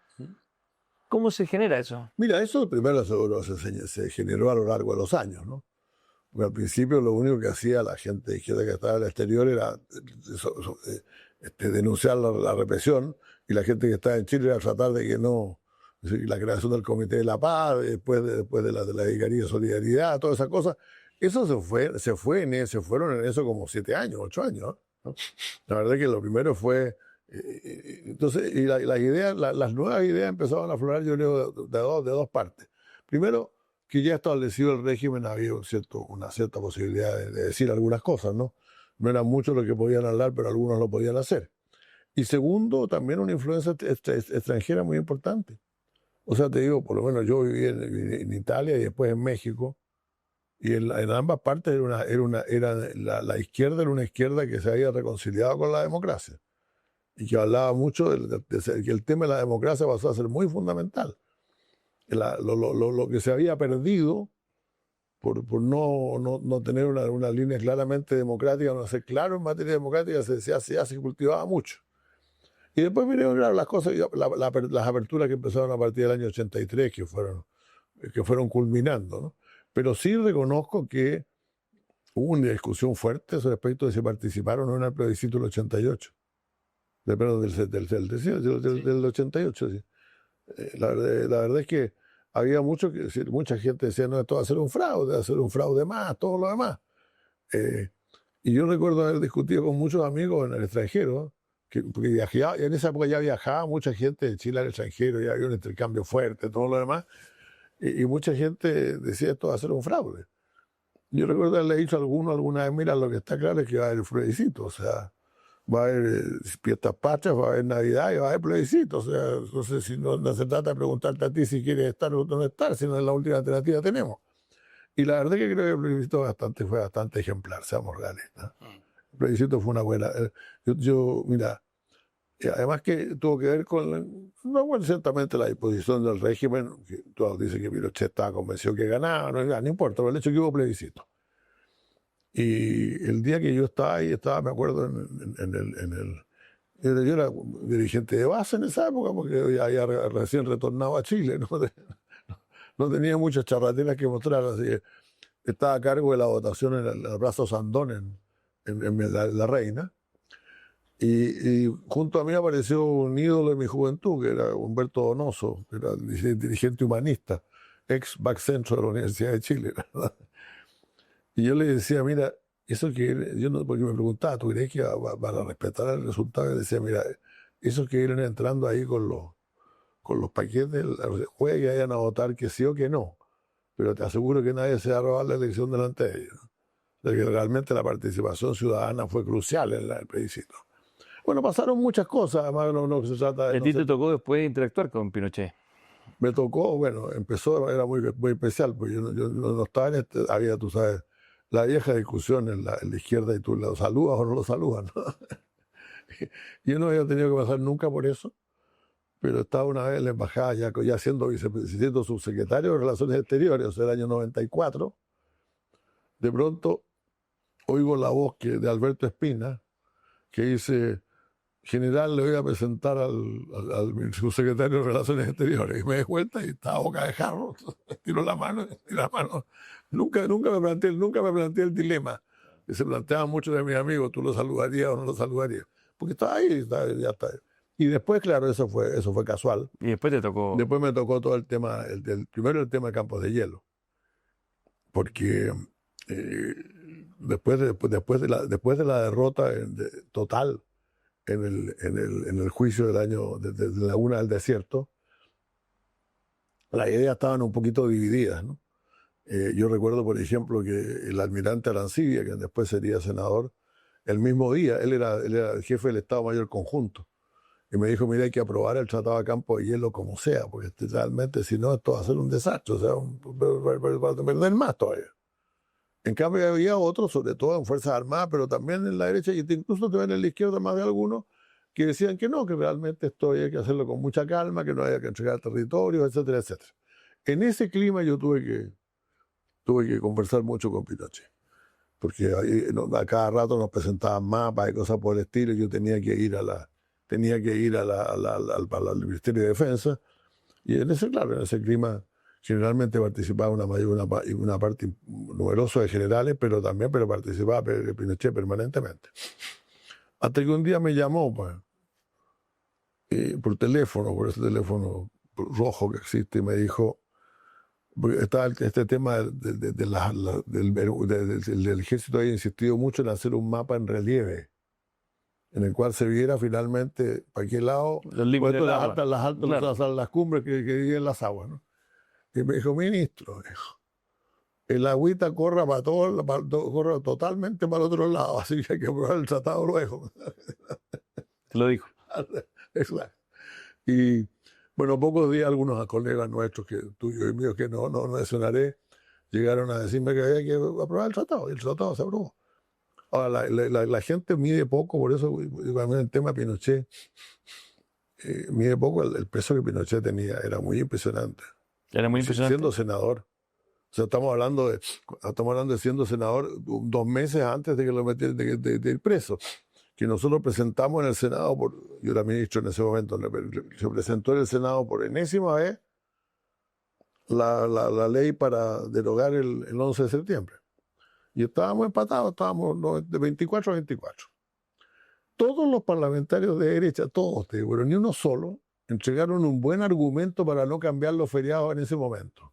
¿Cómo se genera eso? Mira, eso primero seguro se generó a lo largo de los años, ¿no? Porque al principio lo único que hacía la gente de izquierda que estaba en el exterior era denunciar la represión, y la gente que estaba en Chile era tratar de que no, es decir, la creación del Comité de la Paz, después de la Vicaría de Solidaridad, todas esas cosas. Eso se fueron en eso como 7 años, 8 años, ¿no? La verdad es que lo primero fue, entonces, y las nuevas ideas empezaban a aflorar, yo creo, de dos partes. Primero, que ya establecido el régimen había una cierta posibilidad de decir algunas cosas, ¿no? No era mucho lo que podían hablar, pero algunos lo podían hacer. Y segundo, también una influencia extranjera muy importante. O sea, te digo, por lo menos yo viví en Italia y después en México, y en ambas partes la izquierda era una izquierda que se había reconciliado con la democracia y que hablaba mucho de que el tema de la democracia pasó a ser muy fundamental. Lo que se había perdido por no tener una línea claramente democrática, no ser claro en materia democrática, se cultivaba mucho. Y después vinieron, claro, las cosas, las aperturas que empezaron a partir del año 83, que fueron culminando, ¿no? Pero sí reconozco que hubo una discusión fuerte respecto de si participaron o no en el plebiscito del 88. Perdón, del 88, sí. La verdad es que había mucha gente decía, no, esto va a ser un fraude más, todo lo demás. Y yo recuerdo haber discutido con muchos amigos en el extranjero, porque viajaba, y en esa época ya viajaba mucha gente de Chile al extranjero, ya había un intercambio fuerte, todo lo demás, y mucha gente decía, esto va a ser un fraude. Yo recuerdo haberle dicho a alguno alguna vez, mira, lo que está claro es que va a haber plebiscito, o sea, va a haber fiestas patrias, va a haber Navidad y va a haber plebiscito. O sea, entonces si no se trata de preguntarte a ti si quieres estar o no estar, sino es la última alternativa que tenemos. Y la verdad es que creo que el plebiscito fue bastante ejemplar, seamos realistas. El plebiscito fue una buena. Mira, además que tuvo que ver con, no, bueno, ciertamente la disposición del régimen, que todos dicen que Pinochet estaba convencido que ganaba, no importa, pero el hecho es que hubo plebiscito. Y el día que yo estaba ahí, me acuerdo, yo era dirigente de base en esa época, porque yo ya había recién retornado a Chile, no tenía muchas charlatinas que mostrar, así que estaba a cargo de la votación en la Plaza Sandón, en la Reina, y junto a mí apareció un ídolo de mi juventud, que era Humberto Donoso, que era dirigente humanista, ex back centro de la Universidad de Chile, ¿verdad? Y yo le decía, mira, eso que yo no, porque me preguntaba, ¿tú crees que van a respetar el resultado? Y le decía, mira, esos que vienen entrando ahí con los paquetes, puede que vayan a votar que sí o que no, pero te aseguro que nadie se va a robar la elección delante de ellos. O sea, que realmente la participación ciudadana fue crucial en el plebiscito. Bueno, pasaron muchas cosas, además no se trata de... ¿A ti te tocó después interactuar con Pinochet? Me tocó, bueno, era muy especial, porque yo no estaba había, tú sabes, la vieja discusión en la izquierda, y tú lo saludas o no lo saludas, ¿no? Yo no había tenido que pasar nunca por eso, pero estaba una vez en la embajada, ya siendo subsecretario de Relaciones Exteriores, o sea, el año 94, de pronto oigo la voz de Alberto Espina, que dice, general, le voy a presentar al subsecretario de Relaciones Exteriores. Y me di vuelta y estaba boca de jarro, tiro la mano, y la mano. Nunca me planteé el dilema que se planteaban muchos de mis amigos, ¿tú lo saludarías o no lo saludarías? Porque estaba ahí, ya está. Y después, claro, eso fue casual. Y después te tocó... Después me tocó todo el tema, primero el tema de campos de hielo. Porque después de la derrota total en el juicio del año de la Laguna del Desierto, las ideas estaban un poquito divididas, ¿no? Yo recuerdo, por ejemplo, que el almirante Arancibia, que después sería senador, el mismo día, él era el jefe del Estado Mayor Conjunto, y me dijo, mira, hay que aprobar el Tratado de Campo de Hielo como sea, porque realmente si no esto va a ser un desastre, o sea, va a perder más todavía. En cambio había otros, sobre todo en Fuerzas Armadas, pero también en la derecha, y incluso también en la izquierda más de algunos, que decían que no, que realmente esto hay que hacerlo con mucha calma, que no haya que entregar territorios, etcétera, etcétera. En ese clima yo tuve que conversar mucho con Pinochet, porque ahí, a cada rato nos presentaban mapas y cosas por el estilo, y yo tenía que ir al Ministerio de Defensa, y claro, en ese clima generalmente participaba una parte numerosa de generales, pero participaba Pinochet permanentemente. Hasta que un día me llamó, pues, por teléfono, por ese teléfono rojo que existe, y me dijo, porque estaba este tema del ejército, había insistido mucho en hacer un mapa en relieve, en el cual se viera finalmente para qué lado, Los límites del agua. las cumbres que dividen las aguas, ¿no? Y me dijo, ministro, el agüita corra corra totalmente para el otro lado, así que hay que aprobar el tratado luego. Te lo dijo. Exacto. Y bueno, pocos días algunos colegas nuestros, tuyos y míos, que no mencionaré, llegaron a decirme que había que aprobar el tratado, y el tratado se aprobó. Ahora, la gente mide poco, por eso también el tema Pinochet, mide poco el peso que Pinochet tenía, era muy impresionante. Era muy impresionante. Siendo senador. O sea, estamos hablando de siendo senador 2 meses antes de que lo metieran de ir preso. Que nosotros presentamos en el Senado, yo era ministro en ese momento, se presentó en el Senado por enésima vez la ley para derogar el 11 de septiembre. Y estábamos empatados, estábamos de 24 a 24. Todos los parlamentarios de derecha, todos, pero ni uno solo, entregaron un buen argumento para no cambiar los feriados en ese momento.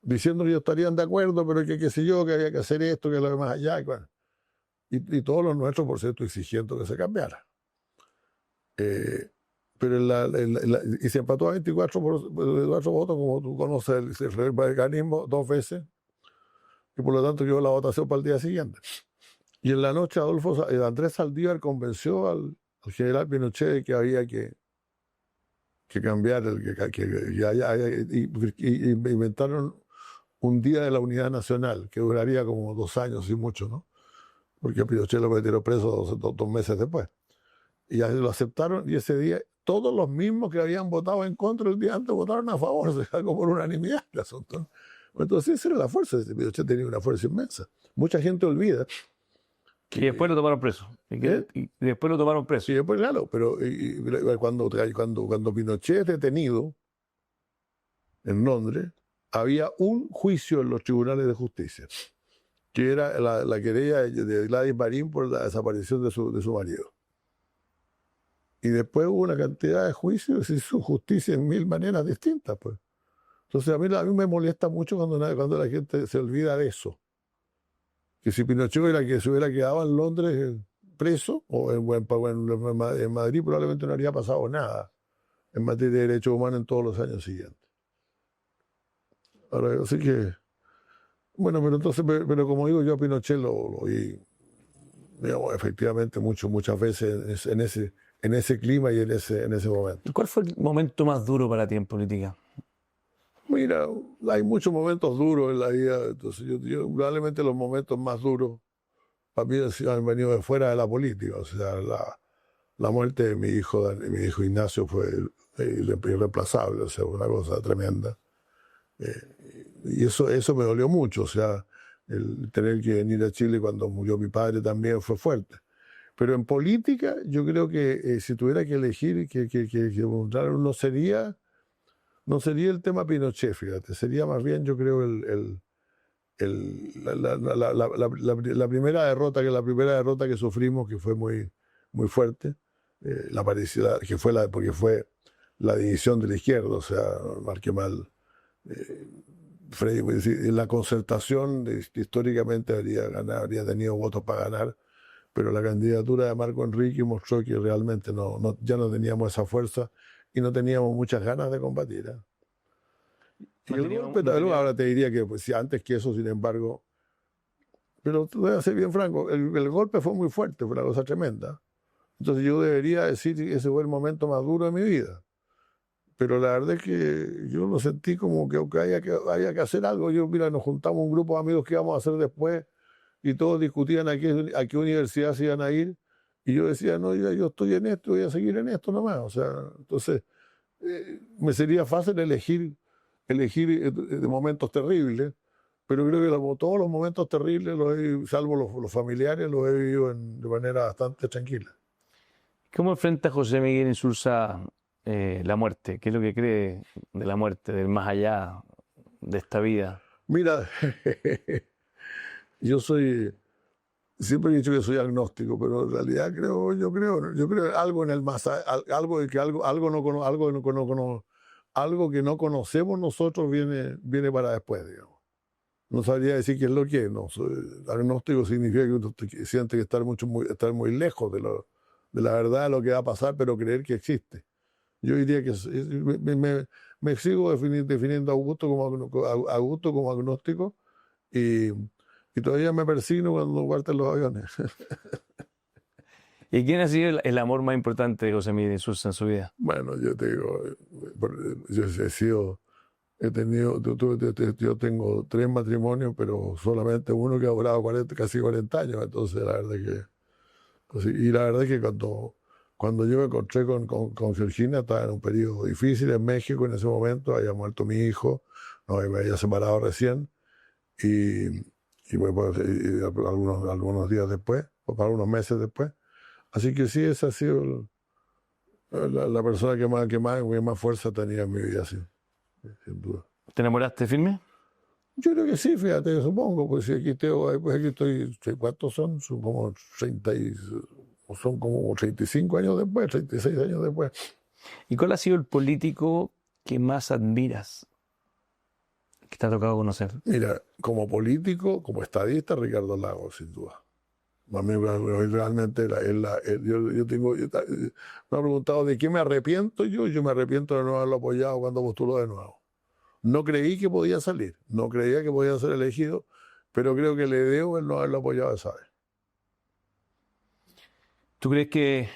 Diciendo que ellos estarían de acuerdo, pero que qué sé yo, que había que hacer esto, que lo demás allá. Y todos los nuestros, por cierto, exigiendo que se cambiara. Pero y se empató a 24 votos, como tú conoces el mecanismo, 2 veces. Y por lo tanto quedó la votación para el día siguiente. Y en la noche Andrés Saldívar convenció al general Pinochet de que había que cambiar, y inventaron un día de la unidad nacional, que duraría como 2 años y mucho, ¿no? Porque a Pinochet lo metieron preso 2 meses después. Y ya lo aceptaron, y ese día todos los mismos que habían votado en contra el día antes votaron a favor, se sacó por unanimidad el asunto. Entonces esa era la fuerza, Pinochet tenía una fuerza inmensa. Mucha gente olvida. Y después lo tomaron preso. Y después lo tomaron preso. Y después, claro, pero cuando Pinochet es detenido en Londres, había un juicio en los tribunales de justicia, que era la querella de Gladys Marín por la desaparición de su marido. Y después hubo una cantidad de juicios, se hizo justicia en 1000 maneras distintas, pues. Entonces a mí me molesta mucho cuando la gente se olvida de eso. Que si Pinochet se hubiera quedado en Londres preso, o en Madrid, probablemente no habría pasado nada en materia de derechos humanos en todos los años siguientes. Ahora, así que, bueno, pero como digo, yo a Pinochet lo vi, digamos, efectivamente muchas veces en ese clima y en ese momento. ¿Cuál fue el momento más duro para ti en política? Mira, hay muchos momentos duros en la vida, entonces yo probablemente los momentos más duros para mí han venido de fuera de la política. O sea, la muerte de mi hijo Ignacio fue irreemplazable, o sea, una cosa tremenda. Y eso me dolió mucho, o sea, el tener que venir a Chile cuando murió mi padre también fue fuerte. Pero en política yo creo que si tuviera que elegir que no sería el tema Pinochet, fíjate, sería más bien, yo creo, la primera derrota que sufrimos, que fue muy, muy fuerte, porque fue la división de la izquierda, o sea, marqué mal. La concertación históricamente habría tenido votos para ganar, pero la candidatura de Marco Enrique mostró que realmente ya no teníamos esa fuerza y no teníamos muchas ganas de combatir. Y No el tenía golpe, no tenía- ahora te diría que pues, sí, antes que eso, sin embargo, pero te voy a ser bien franco, el golpe fue muy fuerte, fue una cosa tremenda. Entonces yo debería decir que ese fue el momento más duro de mi vida. Pero la verdad es que yo lo sentí como que había que hacer algo. Yo, mira, nos juntamos un grupo de amigos que íbamos a hacer después y todos discutían a qué universidad se iban a ir. Y yo decía, no, yo estoy en esto, voy a seguir en esto nomás. O sea, entonces me sería fácil elegir de momentos terribles, pero creo que todos los momentos terribles, salvo los familiares, los he vivido de manera bastante tranquila. ¿Cómo enfrenta José Miguel Insulza la muerte? ¿Qué es lo que cree de la muerte, del más allá de esta vida? Mira, siempre he dicho que soy agnóstico, pero en realidad yo creo algo en el más, algo de que algo no algo que no conocemos nosotros viene para después, digamos. No sabría decir qué es lo que es, no. Agnóstico significa que uno siente que estar muy lejos de la verdad de lo que va a pasar, pero creer que existe. Yo diría que me sigo definiendo a gusto como agnóstico y todavía me persigno cuando parten los aviones. ¿Y quién ha sido el amor más importante de José Miguel Insulza en su vida? Bueno, yo te digo, yo tengo 3 matrimonios, pero solamente uno que ha durado casi 40 años, entonces la verdad que, pues, y la verdad que cuando yo me encontré con Georgina, estaba en un periodo difícil en México en ese momento, había muerto mi hijo, no, me había separado recién, y algunos días después, o para unos meses después. Así que sí, esa ha sido la persona que más fuerza tenía en mi vida, sí, sin duda. ¿Te enamoraste firme? Yo creo que sí, fíjate, supongo, pues si aquí estoy, ¿cuántos son? Son como 30 son como 35 años después, 36 años después. ¿Y cuál ha sido el político que más admiras, que te ha tocado conocer? Mira, como político, como estadista, Ricardo Lagos, sin duda. A mí realmente me ha preguntado de qué me arrepiento yo me arrepiento de no haberlo apoyado cuando postuló de nuevo. No creí que podía salir, no creía que podía ser elegido, pero creo que le debo el no haberlo apoyado esa vez. ¿Tú crees que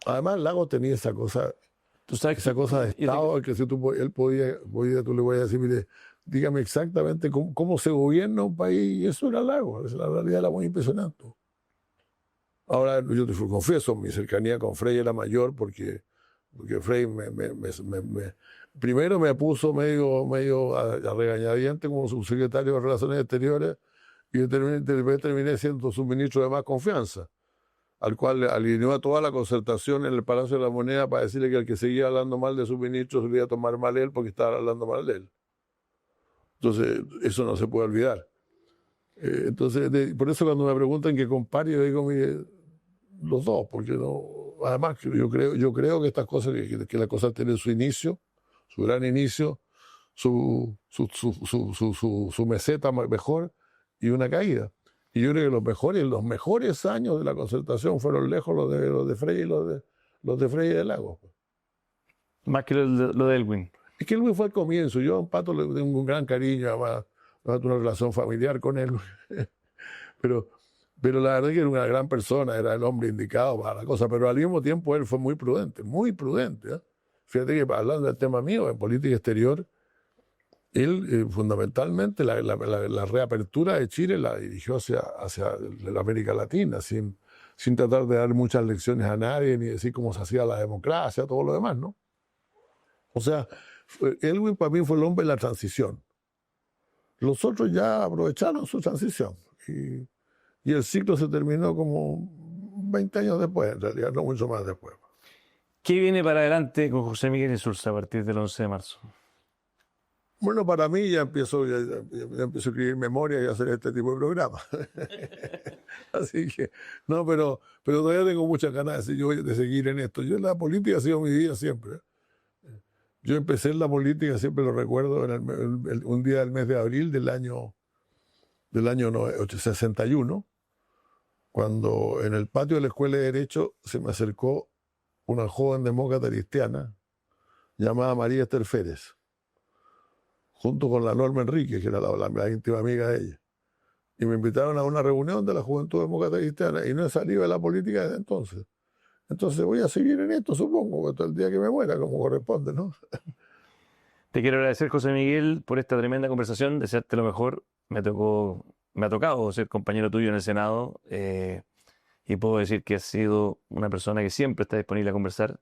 Además, Lagos tenía esa cosa tú sabes de Estado, que si tú tú le voy a decir, mire, dígame exactamente cómo se gobierna un país, y eso era Lagos, la realidad era muy impresionante. Ahora, yo te confieso, mi cercanía con Frei era mayor porque Frei primero me puso medio a regañadiente como subsecretario de Relaciones Exteriores y después terminé siendo su ministro de más confianza, al cual alineó a toda la concertación en el Palacio de la Moneda para decirle que al que seguía hablando mal de su ministro se le iba a tomar mal él porque estaba hablando mal de él. Entonces, eso no se puede olvidar. Entonces, por eso cuando me preguntan que compare, yo digo, mire, los dos, porque no, además yo creo que estas cosas, que las cosas tienen su inicio, su gran inicio, su meseta mejor y una caída. Y yo creo que los mejores años de la concertación fueron lejos los de Frei y los de Frei y de Lagos. más que lo de Elwin? Es que Elwin fue al comienzo. Yo a un Pato le tengo un gran cariño, además, una relación familiar con él. pero la verdad es que era una gran persona, era el hombre indicado para la cosa. Pero al mismo tiempo él fue muy prudente, muy prudente. ¿Eh? Fíjate que hablando del tema mío, en política exterior, él fundamentalmente la reapertura de Chile la dirigió hacia la América Latina, sin tratar de dar muchas lecciones a nadie, ni decir cómo se hacía la democracia, todo lo demás, ¿no? O sea, Elwin para mí fue el hombre de la transición. Los otros ya aprovecharon su transición y el ciclo se terminó como 20 años después, en realidad, no mucho más después. ¿Qué viene para adelante con José Miguel Insulza a partir del 11 de marzo? Bueno, para mí ya empiezo a escribir memoria y a hacer este tipo de programas. Así que, no, pero todavía tengo muchas ganas de seguir en esto. Yo la política ha sido mi vida siempre. Yo empecé en la política, siempre lo recuerdo, un día del mes de abril del año 61, cuando en el patio de la Escuela de Derecho se me acercó una joven demócrata cristiana llamada María Esther Férez. junto con la Norma Enríquez, que era la íntima amiga de ella. Y me invitaron a una reunión de la Juventud Demócrata Cristiana y no he salido de la política desde entonces. Entonces voy a seguir en esto, supongo, hasta el día que me muera, como corresponde, ¿no? Te quiero agradecer, José Miguel, por esta tremenda conversación, desearte lo mejor. Me ha tocado ser compañero tuyo en el Senado y puedo decir que has sido una persona que siempre está disponible a conversar,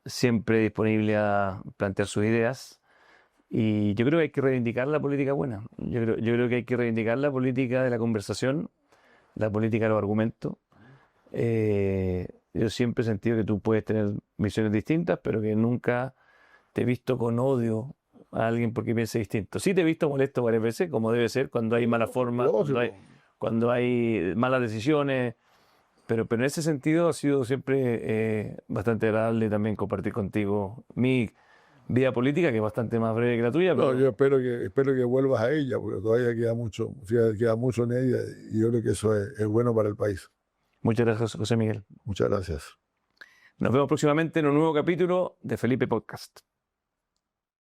siempre disponible a plantear sus ideas. Y yo creo que hay que reivindicar la política buena. Yo creo que hay que reivindicar la política de la conversación, la política de los argumentos. Yo siempre he sentido que tú puedes tener visiones distintas, pero que nunca te he visto con odio a alguien porque piense distinto. Sí te he visto molesto varias veces, como debe ser, cuando hay mala forma, cuando hay malas decisiones, pero en ese sentido ha sido siempre bastante agradable también compartir contigo mi vida política, que es bastante más breve que la tuya. No, Pero yo espero que vuelvas a ella, porque todavía queda mucho en ella y yo creo que eso es bueno para el país. muchas gracias, José Miguel. Muchas gracias. Nos vemos próximamente en un nuevo capítulo de Felipe Podcast.